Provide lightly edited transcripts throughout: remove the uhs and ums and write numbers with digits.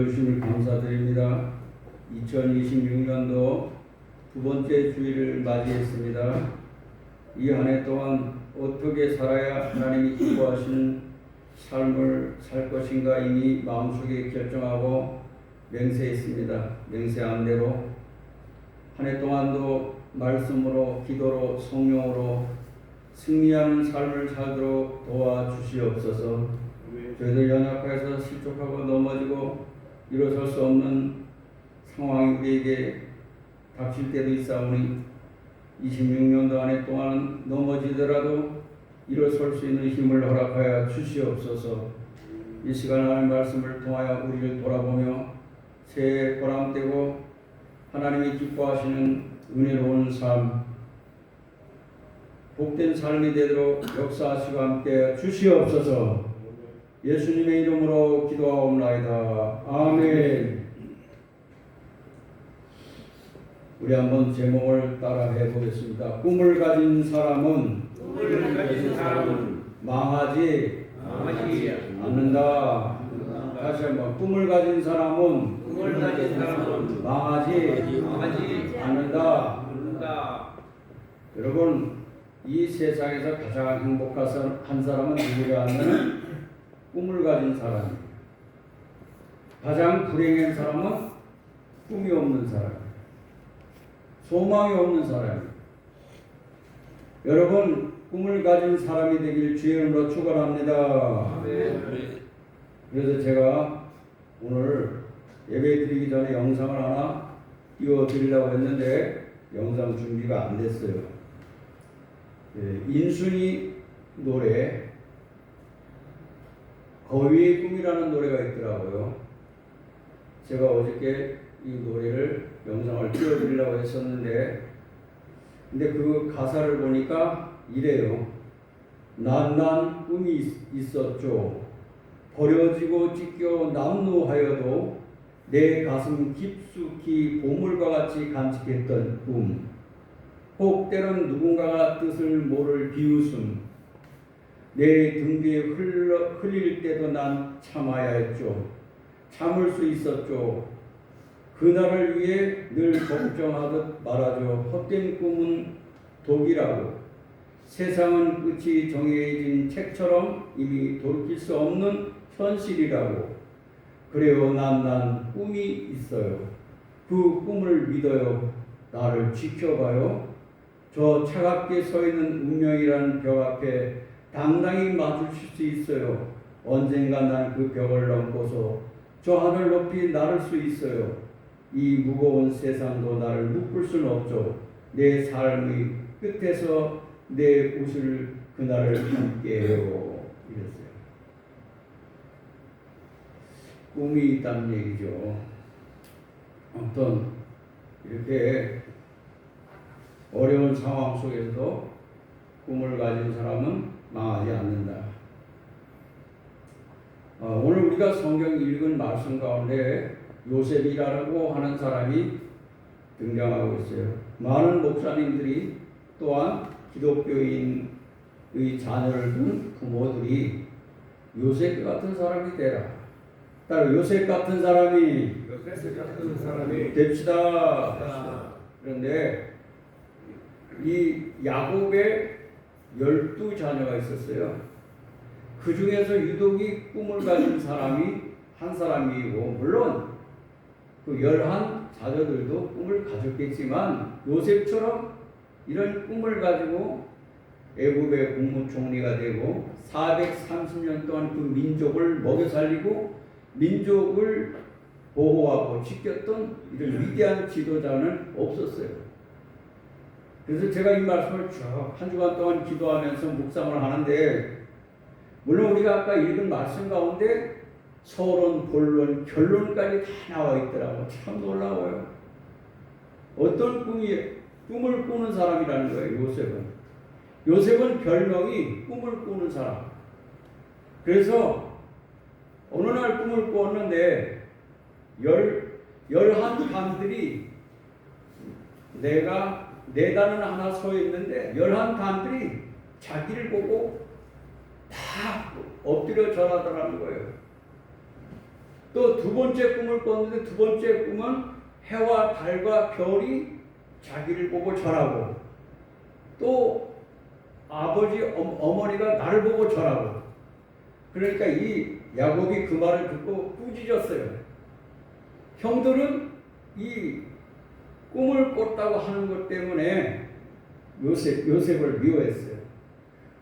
주심을 감사드립니다. 2026년도 두 번째 주일을 맞이했습니다. 이 한 해 동안 어떻게 살아야 하나님이 기뻐하시는 삶을 살 것인가 이미 마음속에 결정하고 맹세했습니다. 맹세한 대로 한 해 동안도 말씀으로, 기도로, 성령으로 승리하는 삶을 살도록 도와주시옵소서. 저희들 연약해서 실족하고 넘어지고 일어설 수 없는 상황이 우리에게 닥칠 때도 있사오니 26년도 한 해 동안 넘어지더라도 일어설 수 있는 힘을 허락하여 주시옵소서. 이 시간 하나님 말씀을 통하여 우리를 돌아보며 새해 보람되고 하나님이 기뻐하시는 은혜로운 삶, 복된 삶이 되도록 역사하시고 함께 주시옵소서. 예수님의 이름으로 기도하옵나이다. 아멘. 우리 한번 제목을 따라 해보겠습니다. 꿈을 가진 사람은 망하지 않는다. 다시 한번 꿈을 가진 사람은 망하지 않는다. 여러분, 이 세상에서 가장 행복한 사람은 누구냐 하면 꿈을 가진 사람입니다. 가장 불행한 사람은 꿈이 없는 사람입니다. 소망이 없는 사람입니다. 여러분, 꿈을 가진 사람이 되길 주의 이름으로 축원합니다. 그래서 제가 오늘 예배 드리기 전에 영상을 하나 띄워드리려고 했는데 영상 준비가 안 됐어요. 인순이 노래 거위의 꿈이라는 노래가 있더라고요. 제가 어저께 이 노래를 영상을 띄워드리려고 했었는데 근데 그 가사를 보니까 이래요. 난 꿈이 있었죠. 버려지고 찢겨 남루하여도 내 가슴 깊숙이 보물과 같이 간직했던 꿈. 혹 때론 누군가가 뜻을 모를 비웃음. 내 등 뒤에 흘릴 때도 난 참아야 했죠. 참을 수 있었죠. 그날을 위해 늘 걱정하듯 말하죠. 헛된 꿈은 독이라고. 세상은 끝이 정해진 책처럼 이미 돌이킬 수 없는 현실이라고. 그래요. 난 꿈이 있어요. 그 꿈을 믿어요. 나를 지켜봐요. 저 차갑게 서 있는 운명이라는 벽 앞에 당당히 마주칠 수 있어요. 언젠가 난 그 벽을 넘고서 저 하늘 높이 날을 수 있어요. 이 무거운 세상도 나를 묶을 수는 없죠. 내 삶의 끝에서 내 웃을 그날을 함께해요. 이랬어요. 꿈이 있다는 얘기죠. 아무튼 이렇게 어려운 상황 속에서도 꿈을 가진 사람은 망하지 않는다. 오늘 우리가 성경 읽은 말씀 가운데 요셉이라고 하는 사람이 등장하고 있어요. 많은 목사님들이 또한 기독교인의 자녀를 둔 부모들이 요셉 같은 사람이 되라. 따로 요셉 같은 사람이 됩시다. 그런데 이 야곱의 12자녀가 있었어요. 그 중에서 유독이 꿈을 가진 사람이 한 사람이고, 물론 그 11자녀들도 꿈을 가졌겠지만 요셉처럼 이런 꿈을 가지고 애굽의 국무총리가 되고 430년 동안 그 민족을 먹여 살리고 민족을 보호하고 지켰던 이런 위대한 지도자는 없었어요. 그래서 제가 이 말씀을 쭉 한 주간 동안 기도하면서 묵상을 하는데, 물론 우리가 아까 읽은 말씀 가운데 서론, 본론, 결론까지 다 나와 있더라고요. 참 놀라워요. 어떤 꿈을 꾸는 사람이라는 거예요. 요셉은 별명이 꿈을 꾸는 사람. 그래서 어느 날 꿈을 꾸었는데 11단들이 내가 네 단은 하나 서 있는데 11단들이 자기를 보고 다 엎드려 절하더라는 거예요. 또 두 번째 꿈을 꿨는데 두 번째 꿈은 해와 달과 별이 자기를 보고 절하고 또 아버지 어머니가 나를 보고 절하고 그러니까 이 야곱이 그 말을 듣고 꾸짖었어요. 형들은 이 꿈을 꿨다고 하는 것 때문에 요셉을 미워했어요.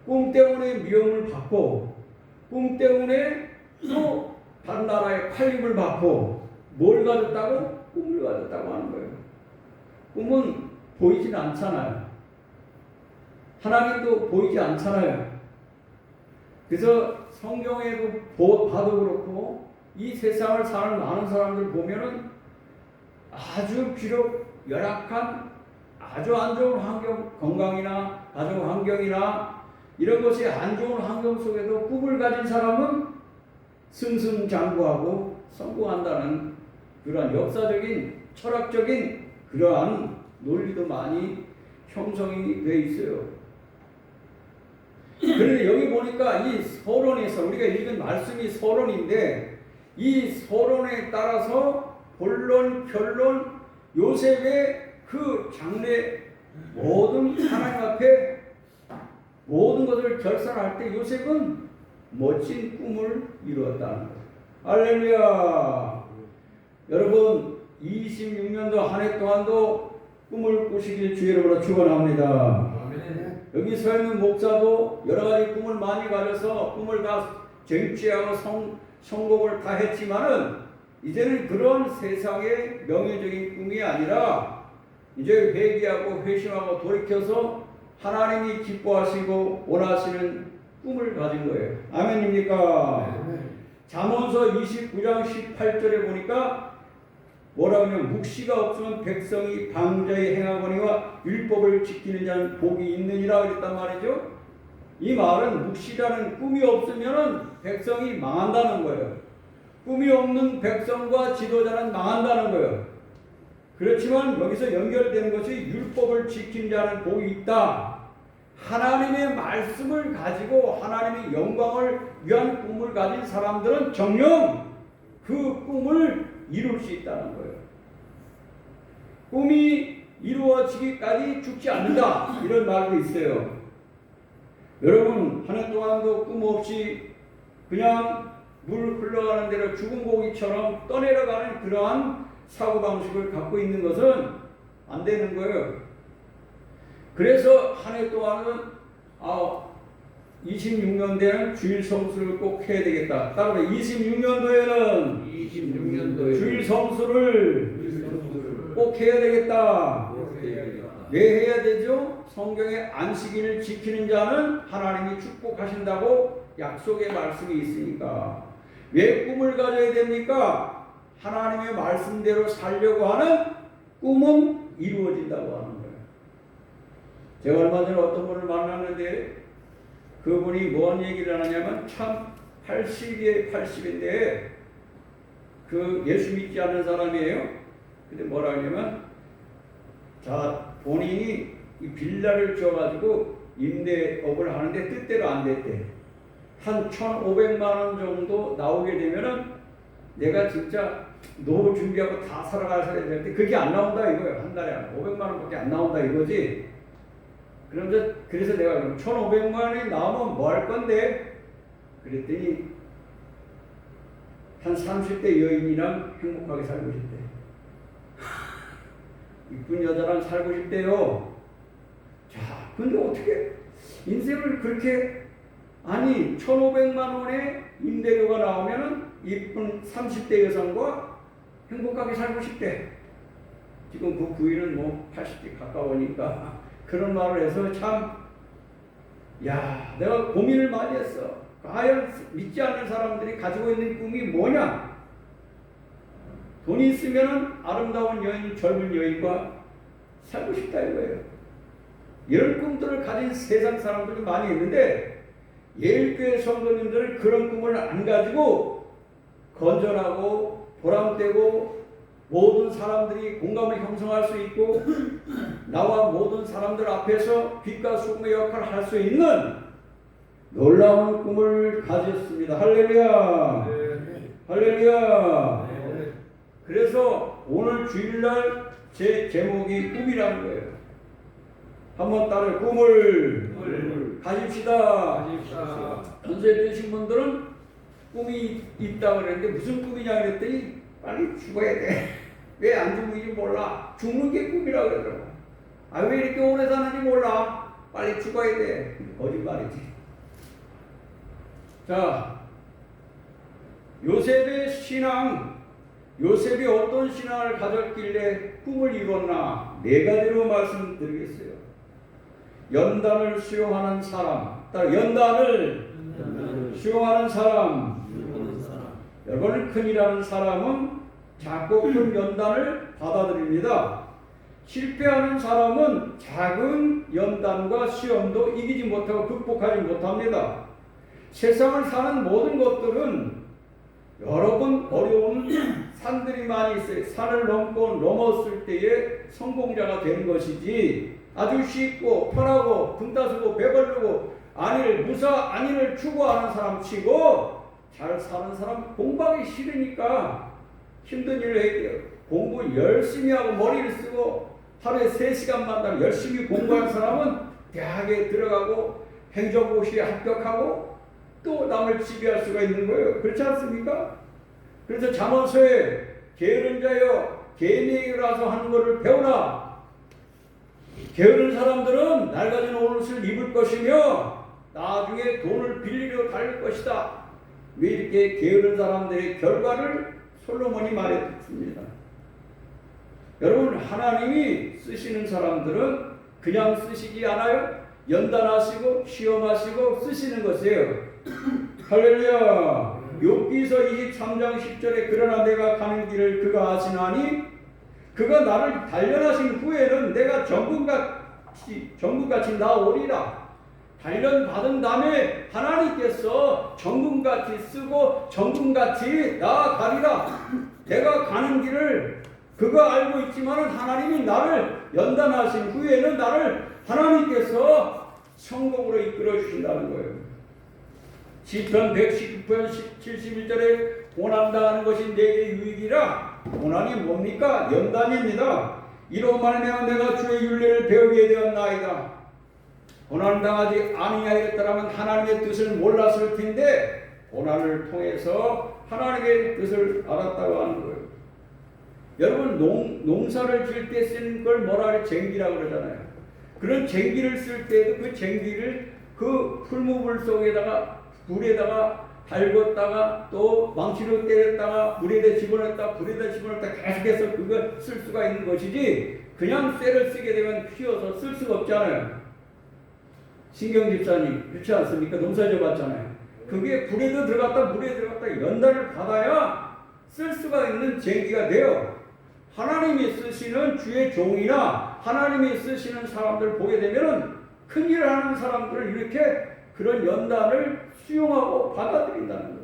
꿈 때문에 미움을 받고 꿈 때문에 또 다른 나라에 팔림을 받고 뭘 가졌다고? 꿈을 가졌다고 하는 거예요. 꿈은 보이진 않잖아요. 하나님도 보이지 않잖아요. 그래서 성경에도 봐도 그렇고 이 세상을 사는 많은 사람들 보면은 아주 비록 열악한 아주 안 좋은 환경, 건강이나 가정 환경이나 이런 것이 안 좋은 환경 속에도 꿈을 가진 사람은 승승장구하고 성공한다는 그러한 역사적인 철학적인 그러한 논리도 많이 형성이 되어 있어요. 그런데 여기 보니까 이 서론에서 우리가 읽은 말씀이 서론인데 이 서론에 따라서 본론, 결론, 요셉의 그 장래 모든 하나님 앞에 모든 것을 결산할 때 요셉은 멋진 꿈을 이루었다는 거예요. 할렐루야. 여러분 26년도 한 해 동안도 꿈을 꾸시길 주의 이름으로 축원합니다. 여기 서 있는 목사도 여러 가지 꿈을 많이 가져서 꿈을 다 쟁취하고 성공을 다 했지만은 이제는 그런 세상의 명예적인 꿈이 아니라 이제 회개하고 회심하고 돌이켜서 하나님이 기뻐하시고 원하시는 꿈을 가진 거예요. 아멘입니까? 잠언서 29장 18절에 보니까 뭐라고 하면 묵시가 없으면 백성이 방자히 행하거니와 율법을 지키는 자는 복이 있느니라 그랬단 말이죠. 이 말은 묵시라는 꿈이 없으면 백성이 망한다는 거예요. 꿈이 없는 백성과 지도자는 망한다는 거예요. 그렇지만 여기서 연결되는 것이 율법을 지킨 자는 복이 있다. 하나님의 말씀을 가지고 하나님의 영광을 위한 꿈을 가진 사람들은 정녕 그 꿈을 이룰 수 있다는 거예요. 꿈이 이루어지기까지 죽지 않는다. 이런 말도 있어요. 여러분 한 해 동안도 꿈 없이 그냥 물 흘러가는 대로 죽은 고기처럼 떠내려가는 그러한 사고방식을 갖고 있는 것은 안 되는 거예요. 그래서 한 해 동안은 26년도에는 주일 성수를 꼭 해야 되겠다. 따라서 26년도에는 주일 성수를 꼭 해야 되겠다. 왜 해야 되죠? 성경의 안식일을 지키는 자는 하나님이 축복하신다고 약속의 말씀이 있으니까. 왜 꿈을 가져야 됩니까? 하나님의 말씀대로 살려고 하는 꿈은 이루어진다고 하는 거예요. 제가 얼마 전에 어떤 분을 만났는데 그분이 뭔 얘기를 하냐면 참 80인데 그 예수 믿지 않는 사람이에요. 근데 뭐라 하냐면 본인이 이 빌라를 줘가지고 임대업을 하는데 뜻대로 안 됐대. 한 1,500만 원 정도 나오게 되면은 내가 진짜 노후 준비하고 다 살아가야 되는데 그게 안 나온다 이거예요. 한 달에 500만 원밖에 안 나온다 이거지. 그래서 내가 1,500만 원이 나오면 뭐 할 건데? 그랬더니 한 30대 여인이랑 행복하게 살고 싶대. 이쁜 여자랑 살고 싶대요. 자, 근데 어떻게 인생을 그렇게 1,500만 원의 임대료가 나오면은 이쁜 30대 여성과 행복하게 살고 싶대. 지금 그 부인은 뭐 80대 가까우니까 그런 말을 해서 내가 고민을 많이 했어. 과연 믿지 않는 사람들이 가지고 있는 꿈이 뭐냐? 돈이 있으면 아름다운 여인, 젊은 여인과 살고 싶다 이거예요. 이런 꿈들을 가진 세상 사람들이 많이 있는데 예일교회 성도님들은 그런 꿈을 안 가지고 건전하고 보람되고 모든 사람들이 공감을 형성할 수 있고 나와 모든 사람들 앞에서 빛과 소금의 역할을 할 수 있는 놀라운 꿈을 가졌습니다. 할렐루야. 할렐루야. 오늘 주일날 제 제목이 꿈이라는 거예요. 한번 따라해. 꿈을 가집시다. 연세 드신 분들은 꿈이 있다고 그랬는데 무슨 꿈이냐 그랬더니 빨리 죽어야 돼. 왜 안 죽는지 몰라. 죽는 게 꿈이라고 그러더라고. 아, 왜 이렇게 오래 사는지 몰라. 빨리 죽어야 돼. 거짓말이지. 자, 요셉의 신앙, 요셉이 어떤 신앙을 가졌길래 꿈을 이뤘나? 네 가지로 말씀드리겠어요. 연단을 수용하는 사람, 연단을 수용하는 사람. 여러분, 큰이라는 사람은 작고 큰 연단을 받아들입니다. 실패하는 사람은 작은 연단과 시험도 이기지 못하고 극복하지 못합니다. 세상을 사는 모든 것들은 여러 번 어려운 산들이 많이 있어요. 산을 넘었을 때에 성공자가 되는 것이지, 아주 쉽고 편하고 등 따스고 배부르고 안위를 추구하는 사람 치고 잘 사는 사람, 공부하기 싫으니까 힘든 일을 해야 돼요. 공부 열심히 하고 머리를 쓰고 하루에 3시간만 열심히 공부하는 사람은 대학에 들어가고 행정고시에 합격하고 또 남을 지배할 수가 있는 거예요. 그렇지 않습니까? 그래서 잠언서에 게으른 자여 개미에게 가서 하는 것을 배우나. 게으른 사람들은 낡아진 옷을 입을 것이며 나중에 돈을 빌리러 다닐 것이다. 왜 이렇게 게으른 사람들의 결과를 솔로몬이 말했습니다. 여러분, 하나님이 쓰시는 사람들은 그냥 쓰시지 않아요. 연단하시고 시험하시고 쓰시는 것이에요. 할렐루야. 욥기서 23장 10절에 그러나 내가 가는 길을 그가 아시나니 그가 나를 단련하신 후에는 내가 정금같이 나오리라. 단련받은 다음에 하나님께서 정금같이 쓰고 정금같이 나아가리라. 내가 가는 길을 그가 알고 있지만 하나님이 나를 연단하신 후에는 나를 하나님께서 성공으로 이끌어 주신다는 거예요. 시편 119편 71절에 고난당하는 것이 내게 유익이라. 고난이 뭡니까? 연단입니다. 이로 말미암아 내가 주의 율례를 배우게 되었나이다. 고난당하지 아니하였더라면 하나님의 뜻을 몰랐을 텐데 고난을 통해서 하나님의 뜻을 알았다고 하는 거예요. 여러분, 농사를 지을 때 쓰는 걸 뭐라 그래? 쟁기라고 그러잖아요. 그런 쟁기를 쓸 때도 그 쟁기를 그 풀무불 속에다가 불에다가 달궜다가 또 망치로 때렸다가 물에다 집어넣었다 계속해서 그걸 쓸 수가 있는 것이지, 그냥 쇠를 쓰게 되면 휘어서 쓸 수가 없잖아요. 신경 집사님 그렇지 않습니까? 농사 지어봤잖아요. 그게 불에도 들어갔다 물에 들어갔다 연단을 받아야 쓸 수가 있는 쟁기가 돼요. 하나님이 쓰시는 주의 종이나 하나님이 쓰시는 사람들 보게 되면은 큰일을 하는 사람들은 이렇게 그런 연단을 수용하고 받아들인다는 거예요.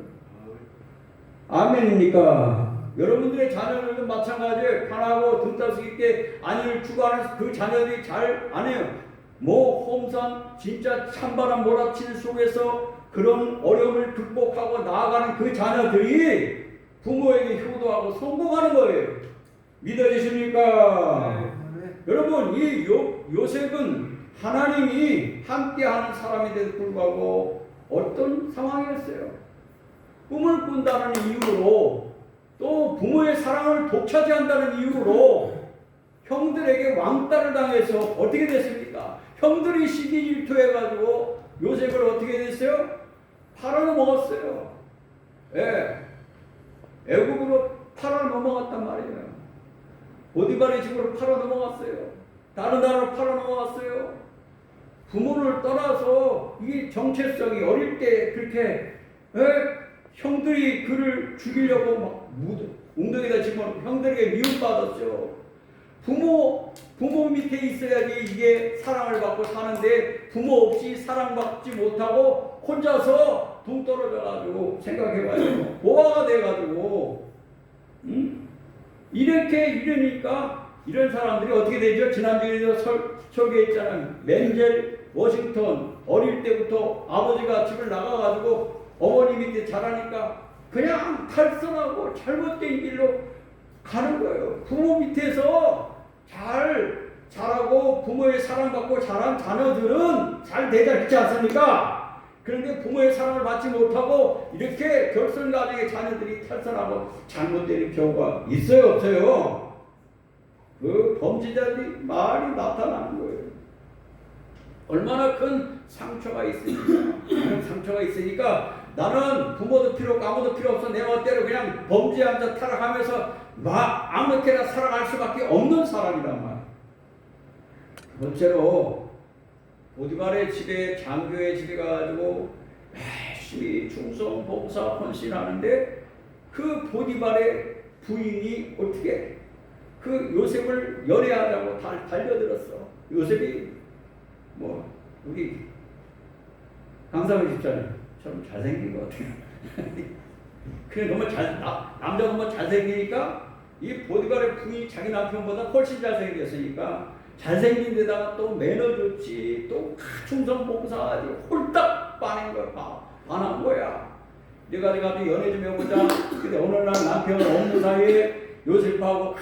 아멘입니까? 여러분들의 자녀들도 마찬가지예요. 편하고 등따스 있게 안위를 추구하는 그 자녀들이 잘 안 해요. 홍산 진짜 찬바람 몰아치는 속에서 그런 어려움을 극복하고 나아가는 그 자녀들이 부모에게 효도하고 성공하는 거예요. 믿어지십니까? 네. 여러분, 이 요셉은 하나님이 함께하는 사람인데도 불구하고 어떤 상황이었어요? 꿈을 꾼다는 이유로, 또 부모의 사랑을 독차지한다는 이유로 형들에게 왕따를 당해서 어떻게 됐습니까? 형들이 시기 질투해가지고 요셉을 어떻게 됐어요? 팔아넘어갔어요. 예. 애국으로 팔아넘어갔단 말이에요. 보디발의 집으로 팔아넘어갔어요. 다른 나라로 팔아넘어갔어요. 부모를 떠나서 이 정체성이 어릴 때 그렇게 형들이 그를 죽이려고 막 웅덩이에다 집어넣고 형들에게 미움받았죠. 부모 밑에 있어야지 이게 사랑을 받고 사는데 부모 없이 사랑받지 못하고 혼자서 둥 떨어져가지고 생각해봐요. 고아가 돼가지고 이러니까 이런 사람들이 어떻게 되죠? 지난주에 설교했잖아요. 맨젤 워싱턴 어릴 때부터 아버지가 집을 나가가지고 어머니 밑에 자라니까 그냥 탈선하고 잘못된 길로 가는 거예요. 부모 밑에서 잘 자라고 부모의 사랑받고 자란 자녀들은 잘 되지 않지 않습니까? 그런데 부모의 사랑을 받지 못하고 이렇게 결손 가정의 자녀들이 탈선하고 잘못되는 경우가 있어요, 없어요? 그 범죄자들이 많이 나타나는 거예요. 얼마나 큰 상처가 있으니까. 그런 상처가 있으니까 나는 부모도 필요 없고 아무도 필요 없어. 내 멋대로 그냥 범죄하면서 타락하면서 아무렇게나 살아갈 수밖에 없는 사람이란 말이야. 번째로 보디발의 집에 장교의 집에 가가지고 열심히 충성 봉사 헌신하는데 그 보디발의 부인이 어떻게 그 요셉을 연애하자고 달려들었어. 요셉이 뭐 우리 강사님 집사님처럼 잘생긴 것 같아요. 그래 너무 남자 너무 잘생기니까 이 보디발의 부인이 자기 남편보다 훨씬 잘생겼으니까 잘생긴 데다가 또 매너 좋지 또 충성 봉사하지 홀딱 반한 거야. 내가 연애 좀 해보자. 근데 어느 날 남편은 없는 사이에 요셉하고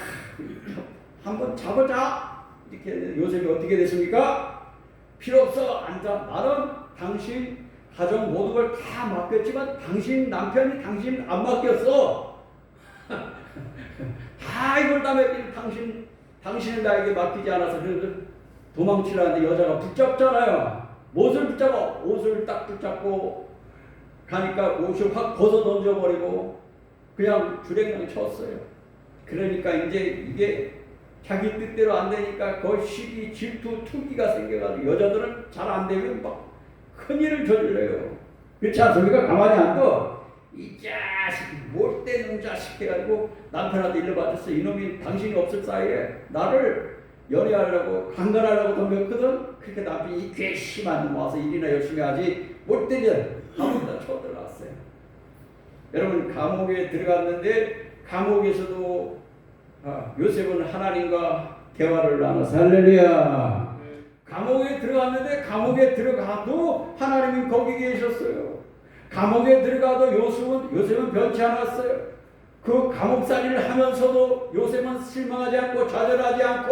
한번 잡아자. 이렇게 했는데 요셉이 어떻게 됐습니까? 필요 없어. 앉아. 나는 당신 가정 모든 걸 다 맡겼지만 당신 남편이 당신 안 맡겼어. 다 이걸 다 맡긴 당신은 나에게 맡기지 않아서 그래서 도망치라는데 여자가 붙잡잖아요. 무엇을 붙잡아? 옷을 딱 붙잡고 가니까 옷을 확 벗어 던져버리고 그냥 주랭랑 쳤어요. 그러니까 이제 이게 자기 뜻대로 안 되니까 그 시기, 질투, 투기가 생겨가지고 여자들은 잘 안 되면 막 큰일을 저질러요. 그렇지 않습니까? 가만히 안 둬. 이 자식, 못된 놈 자식 해가지고 남편한테 일러 받았어. 이놈이 당신이 없을 사이에 나를 연애하려고 강간하려고 덤볐거든. 그렇게 남편이 이 괘씸한 놈 와서 일이나 열심히 하지 못된 년 감옥에다 쳐들어갔어요. 여러분 감옥에 들어갔는데 감옥에서도 요셉은 하나님과 대화를 나눠서 할렐루야. 감옥에 들어갔는데 감옥에 들어가도 하나님이 거기 계셨어요. 감옥에 들어가도 요셉은 변치 않았어요. 그 감옥살이를 하면서도 요셉은 실망하지 않고 좌절하지 않고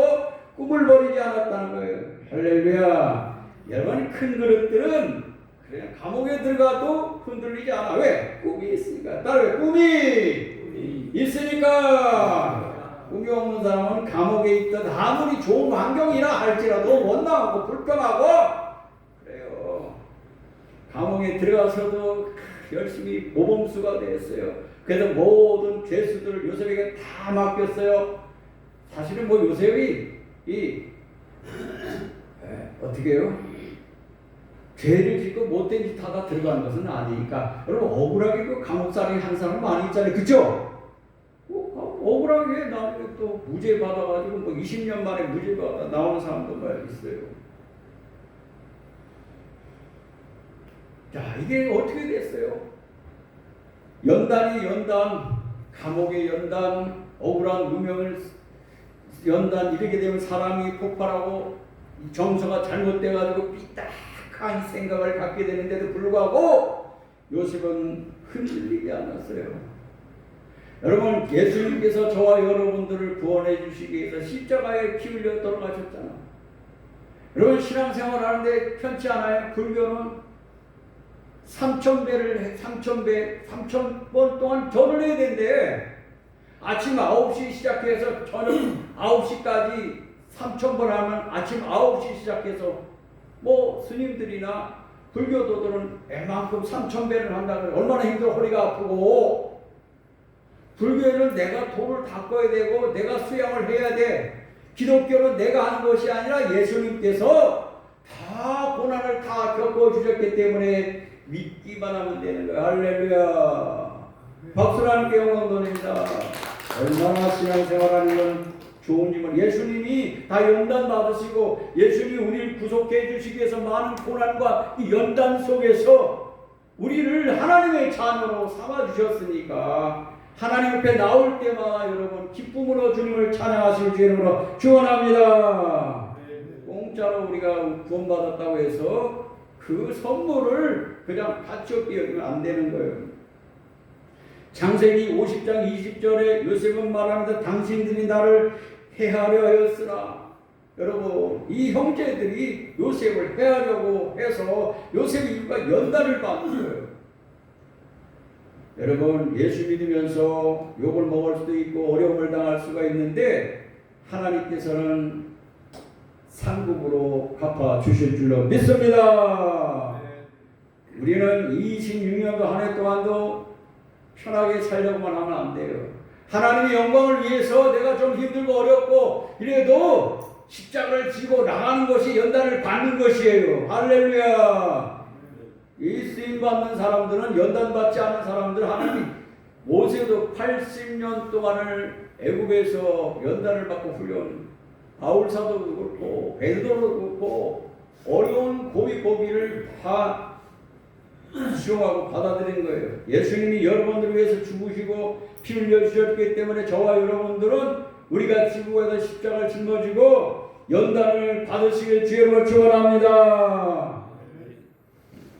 꿈을 버리지 않았다는 거예요. 할렐루야. 여러분 큰 그릇들은 그냥 감옥에 들어가도 흔들리지 않아. 왜? 꿈이 있으니까. 따로 꿈이 있으니까. 꿈이 없는 사람은 감옥에 있던 아무리 좋은 환경이라 할지라도 못 나가고 불평하고 그래요. 감옥에 들어가서도 열심히 모범수가 됐어요. 그래서 모든 죄수들을 요셉에게 다 맡겼어요. 사실은 뭐 요셉이 어떻게 해요? 죄를 짓고 못된 짓 하다 들어가는 것은 아니니까. 여러분 억울하게 그 감옥살이 한 사람 많이 있잖아요. 그죠? 억울하게 나중에 또 무죄 받아가지고 뭐 20년 만에 무죄 받아 나오는 사람도 많이 있어요. 자, 이게 어떻게 됐어요? 연단이 감옥의 연단, 억울한 누명을 연단 이렇게 되면 사람이 폭발하고 정서가 잘못돼가지고 삐딱한 생각을 갖게 되는데도 불구하고 요셉은 흔들리지 않았어요. 여러분 예수님께서 저와 여러분들을 구원해 주시기 위해서 십자가에 피 흘려 돌아가셨잖아. 여러분 신앙생활 하는데 편치 않아요? 불교는 3,000번 동안 절을 해야 된대. 아침 9시 시작해서 저녁 9시까지 3,000번 하면 아침 9시 시작해서 뭐 스님들이나 불교도들은 애만큼 3,000배를 한다고 얼마나 힘들어. 허리가 아프고. 불교는 내가 돌을 닦아야 되고 내가 수양을 해야 돼. 기독교는 내가 하는 것이 아니라 예수님께서 다 고난을 다 겪어주셨기 때문에 믿기만 하면 되는 거야. 할렐루야. 박수로 하는 게 영광 돌립니다. 얼마나 신앙생활하는 건 좋은지만 예수님이 다 연단 받으시고 예수님이 우리를 구속해 주시기 위해서 많은 고난과 이 연단 속에서 우리를 하나님의 자녀로 삼아주셨으니까 하나님 옆에 나올 때마다 여러분 기쁨으로 주님을 찬양하실 주 이름으로 축원합니다. 공짜로 우리가 구원받았다고 해서 그 선물을 그냥 가치 없게 여기면 안 되는 거예요. 창세기 50장 20절에 요셉은 말합니다. 당신들이 나를 해하려 하였으나. 여러분, 이 형제들이 요셉을 해하려고 해서 요셉이 이유가 연단을 받는 거예요. 여러분, 예수 믿으면서 욕을 먹을 수도 있고 어려움을 당할 수가 있는데 하나님께서는 상급으로 갚아 주실 줄로 믿습니다. 우리는 26년도 한 해 동안도 편하게 살려고만 하면 안 돼요. 하나님의 영광을 위해서 내가 좀 힘들고 어렵고 이래도 십자가를 지고 나가는 것이 연단을 받는 것이에요. 할렐루야. 이 쓰임받는 사람들은 연단받지 않은 사람들 하나님 모세도 80년 동안을 애굽에서 연단을 받고 훈련 바울사도도 그렇고 베드로도 그렇고 어려운 고비를 다 수용하고 받아들인 거예요. 예수님이 여러분들을 위해서 죽으시고 피 흘려 주셨기 때문에 저와 여러분들은 우리가 지구에서 십자가를 짊어지고 연단을 받으시길 주의로 축원합니다.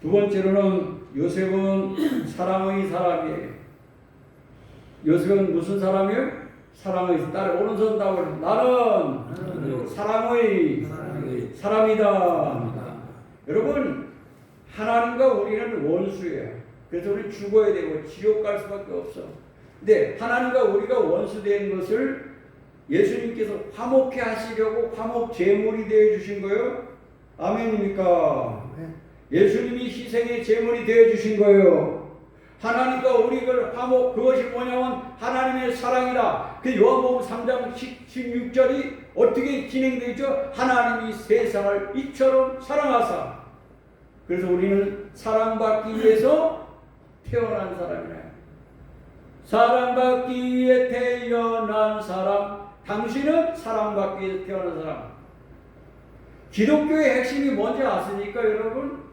두 번째로는 요셉은 사랑의 사람이에요. 요셉은 무슨 사람이에요? 사랑의 딸 오른손 따고 나는 사랑의 사람이다. 여러분, 하나님과 우리는 원수예요. 그래서 우리 죽어야 되고 지옥 갈 수밖에 없어. 근데 하나님과 우리가 원수된 것을 예수님께서 화목케 하시려고 화목 제물이 되어 주신 거예요. 아멘입니까? 예수님이 희생의 제물이 되어 주신 거예요. 하나님과 우리를 화목, 그것이 뭐냐면 하나님의 사랑이라. 그 요한복음 3장 16절이 어떻게 진행되어 있죠? 하나님이 세상을 이처럼 사랑하사. 그래서 우리는 사랑받기 위해서 태어난 사람이에요. 사랑받기 위해 태어난 사람. 당신은 사랑받기 위해 태어난 사람. 기독교의 핵심이 뭔지 아십니까, 여러분?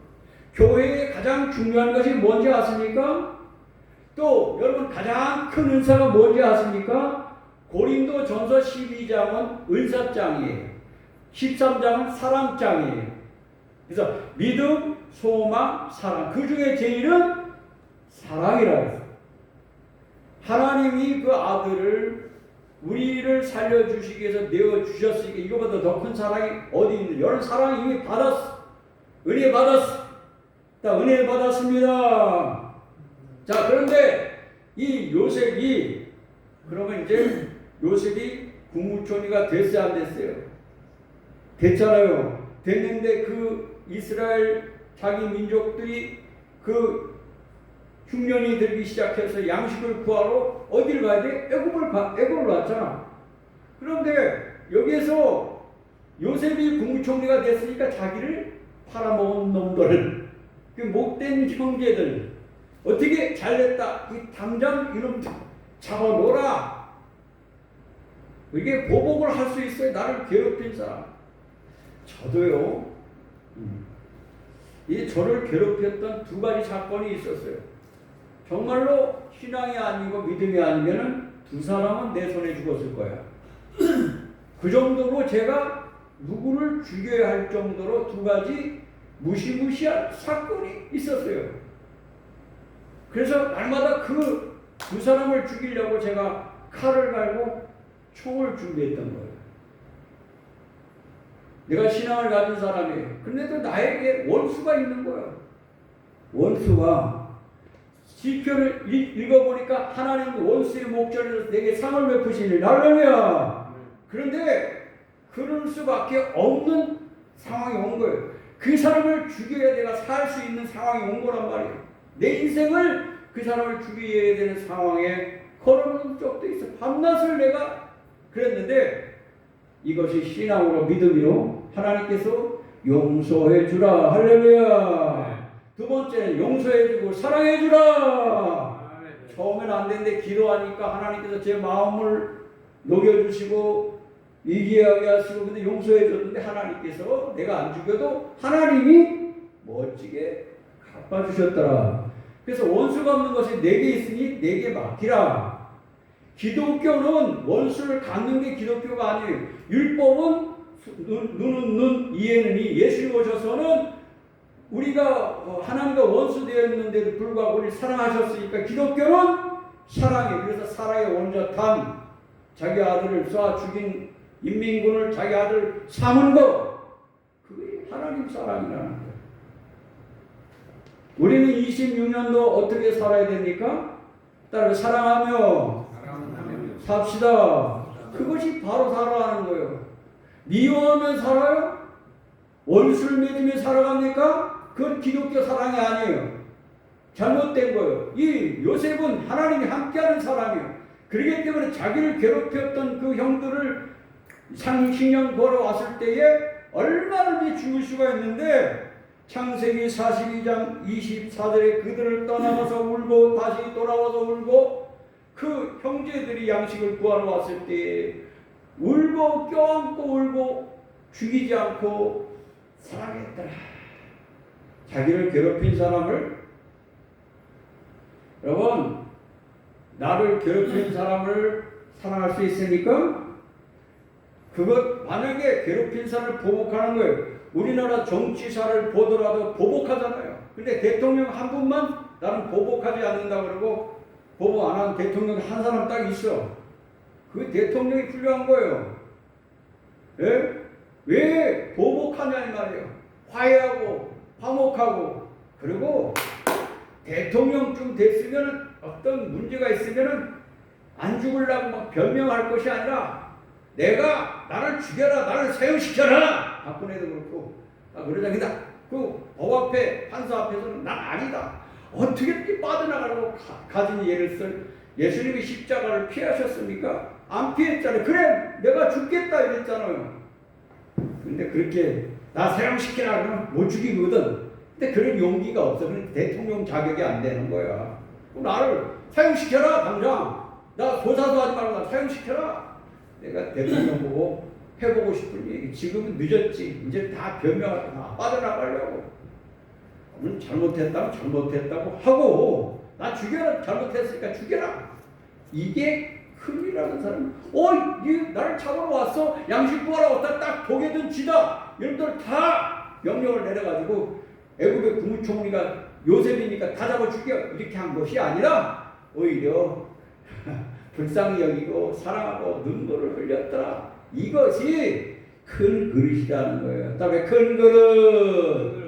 교회의 가장 중요한 것이 뭔지 아십니까? 또 여러분 가장 큰 은사가 뭔지 아십니까? 고린도전서 12장은 은사장이에요. 13장은 사랑장이에요. 그래서 믿음, 소망, 사랑. 그 중에 제일은 사랑이라고 했어요. 하나님이 그 아들을 우리를 살려주시기 위해서 내어주셨으니까 이거보다 더 큰 사랑이 어디 있는데, 여러분 사랑 이미 받았어. 은혜 받았어. 다 은혜 받았습니다. 자, 그런데 이 요셉이, 그러면 이제 요셉이 국무총리가 됐어요, 안 됐어요? 됐잖아요. 됐는데 그 이스라엘 자기 민족들이 그 흉년이 들기 시작해서 양식을 구하러 어디를 가야 돼? 애굽을 왔잖아. 그런데 여기에서 요셉이 국무총리가 됐으니까 자기를 팔아먹은 놈들, 그 못된 형제들, 어떻게 잘됐다, 당장 이놈 잡아놓으라. 이게 보복을 할 수 있어요. 나를 괴롭힌 사람. 저도요, 이 저를 괴롭혔던 두 가지 사건이 있었어요. 정말로 신앙이 아니고 믿음이 아니면은 두 사람은 내 손에 죽었을 거야. 그 정도로 제가 누구를 죽여야 할 정도로 두 가지 무시무시한 사건이 있었어요. 그래서 날마다 그 두 사람을 죽이려고 제가 칼을 갈고 총을 준비했던 거예요. 내가 신앙을 가진 사람이에요. 근데도 나에게 원수가 있는 거예요. 원수가 시편을 읽어보니까 하나님은 원수의 목전에서 내게 상을 베푸시니 할렐루야. 그런데 그럴 수밖에 없는 상황이 온 거예요. 그 사람을 죽여야 내가 살 수 있는 상황이 온 거란 말이에요. 내 인생을 그 사람을 죽여야 되는 상황에 걸어놓은 적도 있어. 밤낮을 내가 그랬는데 이것이 신앙으로 믿음으로 하나님께서 용서해 주라. 할렐루야. 두 번째는 용서해 주고 사랑해 주라. 처음엔 안 되는데 기도하니까 하나님께서 제 마음을 녹여주시고 이기하게 하시고 근데 용서해 줬는데 하나님께서 내가 안 죽여도 하나님이 멋지게 갚아주셨더라. 그래서 원수가 없는 것이 내게 있으니 내게 맡기라. 기독교는 원수를 갚는 게 기독교가 아니에요. 율법은 눈은 눈, 이해는 이. 예수님 오셔서는 우리가 하나님과 원수 되었는데도 불구하고 우리를 사랑하셨으니까 기독교는 사랑이, 그래서 사랑의 원자탄, 자기 아들을 쏴 죽인 인민군을 자기 아들 삼은 거, 그게 하나님 사랑이라는 거예요. 우리는 26년도 어떻게 살아야 됩니까? 따라 사랑하며 삽시다. 그것이 바로 살아가는 거예요. 미워하면 살아요? 원수를 맺으며 살아갑니까? 그건 기독교 사랑이 아니에요. 잘못된 거예요. 이 요셉은 하나님이 함께하는 사람이에요. 그렇기 때문에 자기를 괴롭혔던 그 형들을 상식년 걸어왔을 때에 얼마든지 죽을 수가 있는데 창세기 42장 24절에 그들을 떠나가서 울고 다시 돌아와서 울고 그 형제들이 양식을 구하러 왔을 때에 울고 껴안고 울고 죽이지 않고 사랑했더라. 자기를 괴롭힌 사람을, 여러분, 나를 괴롭힌 사람을 사랑할 수 있습니까? 그것, 만약에 괴롭힌 사람을 보복하는 거예요. 우리나라 정치사를 보더라도 보복하잖아요. 근데 대통령 한 분만 나는 보복하지 않는다 그러고 보복 안 한 대통령 한 사람 딱 있어. 그 대통령이 훌륭한 거예요. 예? 왜 보복하냐 이 말이에요. 화해하고 화목하고, 그리고 대통령쯤 됐으면 어떤 문제가 있으면은 안 죽으려고 막 변명할 것이 아니라 내가 나를 죽여라, 나를 사형시켜라. 박근혜도 그렇고 그러자기다. 그 법 앞에 판사 앞에서는 난 아니다. 어떻게 이렇게 빠져나가려고 가진 예를 쓸. 예수님이 십자가를 피하셨습니까? 안 피했잖아요. 그래 내가 죽겠다 이랬잖아요. 근데 그렇게 나 사형시키라 그러면 못 죽이거든. 근데 그런 용기가 없어. 그러니까 대통령 자격이 안 되는 거야. 나를 사형시켜라 당장. 나 조사도 하지 말고 나 사형시켜라. 내가 대통령 보고 해보고 싶은 얘기. 지금은 늦었지. 이제 다 변명하고 다 빠져나가려고. 오늘 잘못했다면 잘못했다고 하고 나 죽여라. 잘못했으니까 죽여라. 이게 큰일이라는 사람. 니 나를 잡으러 왔어? 양식 구하러 왔다. 딱 독에 든 쥐다. 여러분들 다 명령을 내려가지고 애굽의 국무총리가 요셉이니까 다 잡아 죽여. 이렇게 한 것이 아니라 오히려 불쌍히 여기고 사랑하고 눈물을 흘렸더라. 이것이 큰 그릇이라는 거예요. 다음에 큰 그릇.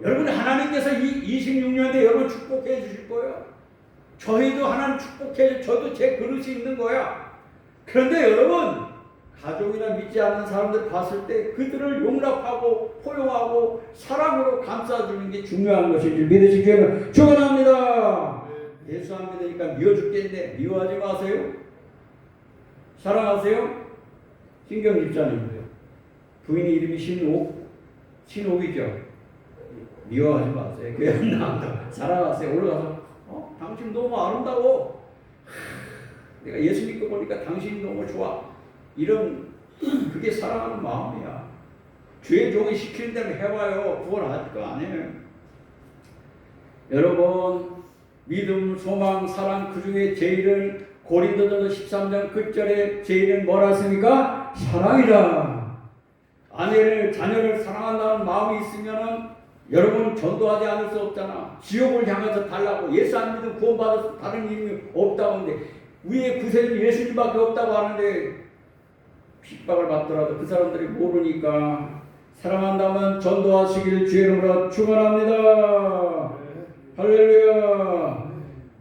여러분 하나님께서 이 26년에 여러분 축복해 주실 거예요. 저희도 하나님 축복해 주. 저도 제 그릇이 있는 거야. 그런데 여러분 가족이나 믿지 않는 사람들 봤을 때 그들을 용납하고 포용하고 사랑으로 감싸주는 게 중요한 것인지 믿으시기를 축원합니다. 예수 안 믿으니까 미워 죽겠네. 미워하지 마세요. 사랑하세요. 신경 집사님 부인이 이름이 신옥이죠. 미워하지 마세요. 교회 나온다. 사랑하세요. 올라가서 당신 너무 아름다워. 내가 예수 믿고 보니까 당신이 너무 좋아. 이런 그게 사랑하는 마음이야. 주의 종이 시키는 대로 해봐요. 구원할 거 아니에요. 여러분 믿음, 소망, 사랑 그 중에 제일은 고린도전서 13장 9절에 제일은 뭐라 했습니까? 사랑이다. 아내를 자녀를 사랑한다는 마음이 있으면은 여러분 전도하지 않을 수 없잖아. 지옥을 향해서 달라고. 예수 안 믿으면 구원받아서 다른 이름이 없다고 하는데 위에 구세주는 예수님밖에 없다고 하는데 핍박을 받더라도 그 사람들이 모르니까 사랑한다면 전도하시길 주의 이름으로 축원합니다. 할렐루야.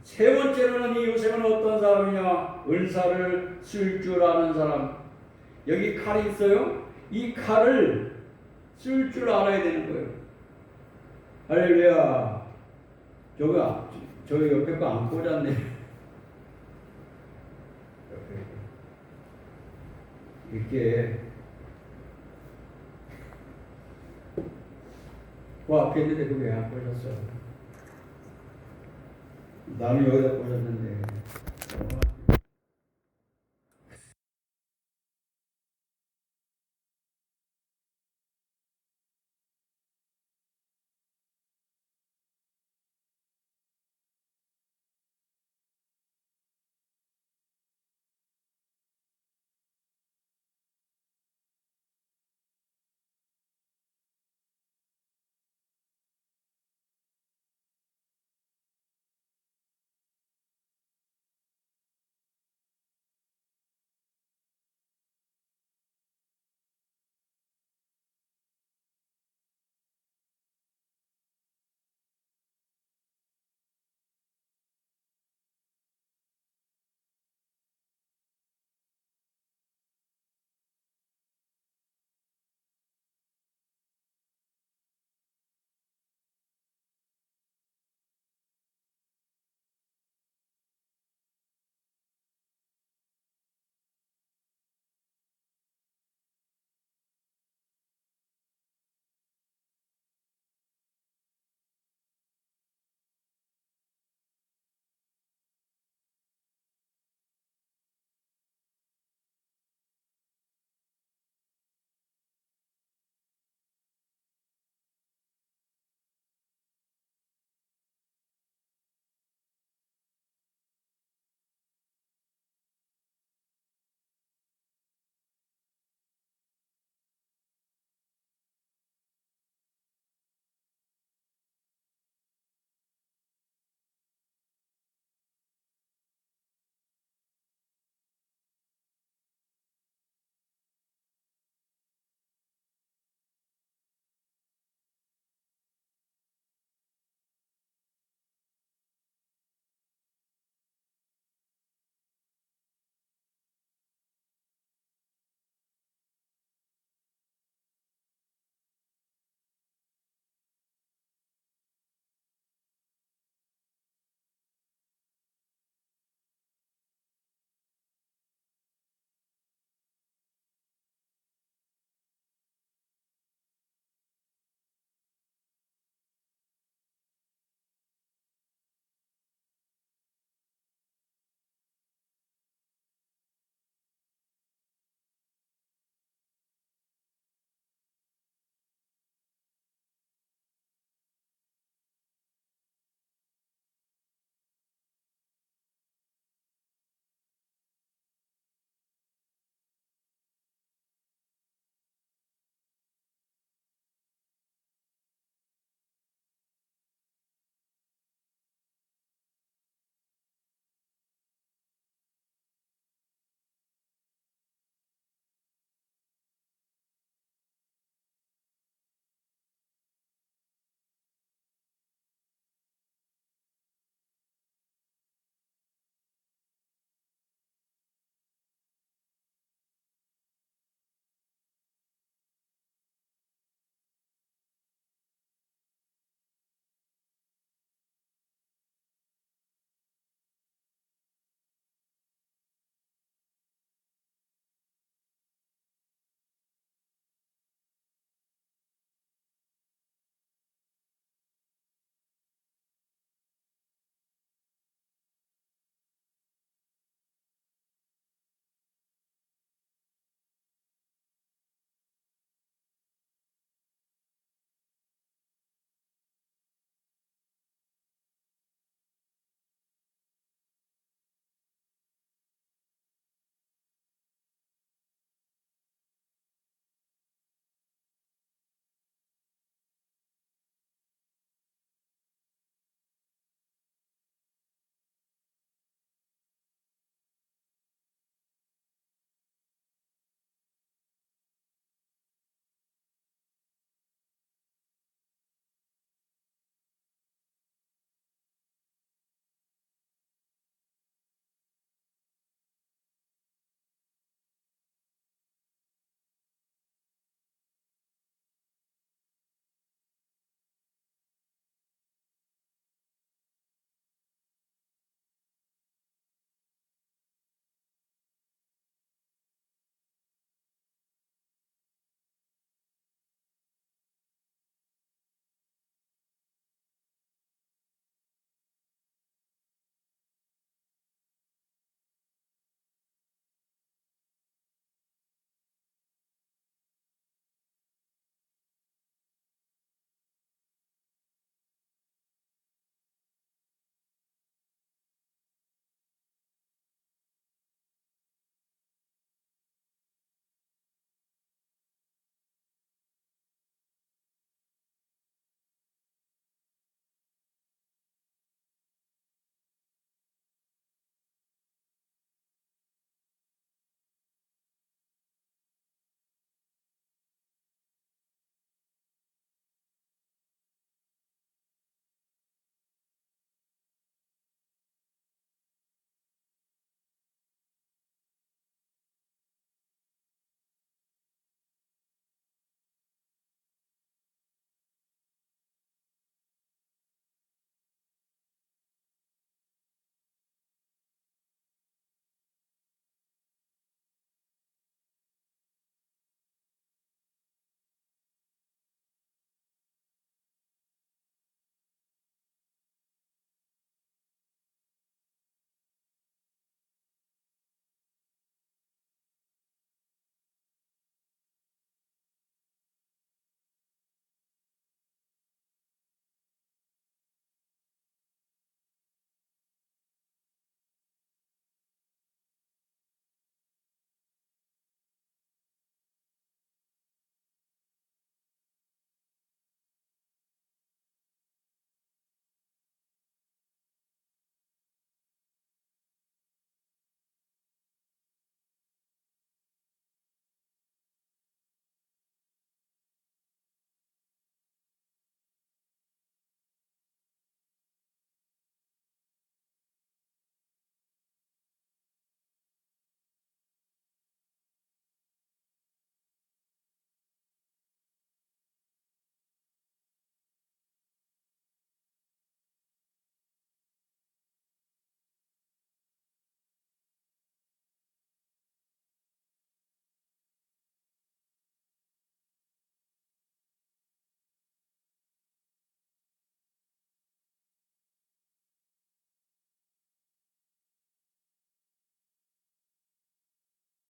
세 번째로는 이 요셉은 어떤 사람이냐? 은사를 쓸 줄 아는 사람. 여기 칼이 있어요. 이 칼을 쓸 줄 알아야 되는 거예요. 할렐루야. 저기 옆에 거 안 꽂았네. 이렇게 그 앞에 있는데 그거 왜 안 꽂았어? 나는 여기다 꽂았는데